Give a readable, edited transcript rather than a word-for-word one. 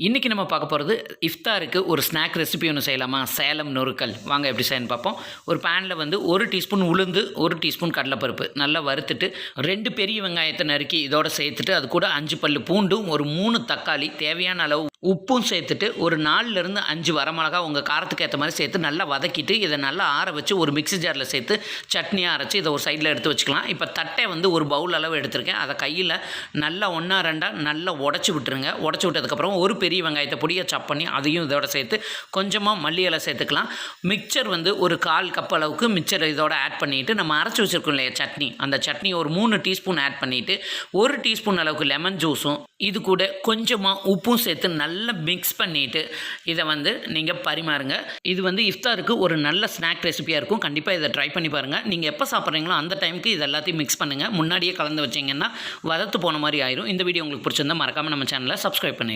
இன்றைக்கி நம்ம பார்க்க போகிறது இஃப்தாருக்கு ஒரு ஸ்நாக் ரெசிபி ஒன்று செய்யலாமா? சேலம் நொறுக்கல். வாங்க எப்படி செய்யணும்னு பார்ப்போம். ஒரு பேனில் வந்து 1 டீஸ்பூன் உளுந்து, 1 டீஸ்பூன் கடலைப்பருப்பு நல்லா வறுத்துட்டு 2 பெரிய வெங்காயத்தை நறுக்கி இதோட சேர்த்துட்டு அது கூட 5 பல்லு பூண்டும், ஒரு 3 தக்காளி, தேவையான அளவு உப்பும் சேர்த்துட்டு ஒரு 4லேருந்து 5 வரமிளகா உங்கள் காரத்துக்கு ஏற்ற மாதிரி சேர்த்து நல்லா வதக்கிட்டு இதை நல்லா ஆற வச்சு ஒரு மிக்ஸி ஜாரில் சேர்த்து சட்னியாக அரைச்சி இதை ஒரு சைடில் எடுத்து வச்சுக்கலாம். இப்போ தட்டை வந்து ஒரு பவுல் அளவு எடுத்திருக்கேன். அதை கையில் நல்லா 1-2 நல்லா உடச்சி விட்டுருங்க. உடச்சி விட்டதுக்கப்புறம் ஒரு பெரிய வெங்காயத்தை பொடியை சாப் பண்ணி அதையும் இதோட சேர்த்து கொஞ்சமாக மல்லி இலை சேர்த்துக்கலாம். மிக்சர் வந்து ஒரு 1/4 கப் அளவுக்கு மிக்சர் இதோட ஆட் பண்ணிவிட்டு நம்ம அரைச்சி வச்சுருக்கோம் இல்லையா சட்னி, அந்த சட்னி ஒரு 3 டீஸ்பூன் ஆட் பண்ணிவிட்டு 1 டீஸ்பூன் அளவுக்கு லெமன் ஜூஸும் இது கூட கொஞ்சமாக உப்பும் சேர்த்து நல்லா மிக்ஸ் பண்ணிவிட்டு இதை வந்து நீங்கள் பரிமாறுங்க. இது வந்து இஃப்தாருக்கு ஒரு நல்ல ஸ்நாக் ரெசிபியாக இருக்கும். கண்டிப்பாக இதை ட்ரை பண்ணி பாருங்கள். நீங்கள் எப்போ சாப்பிட்றீங்களோ அந்த டைமுக்கு இது எல்லாத்தையும் மிக்ஸ் பண்ணுங்கள். முன்னாடியே கலந்து வச்சிங்கன்னா வதத்து போன மாதிரி ஆயிரும். இந்த வீடியோ உங்களுக்கு பிடிச்சிருந்தா மறக்காமல் நம்ம சேனலை சப்ஸ்கிரைப் பண்ணி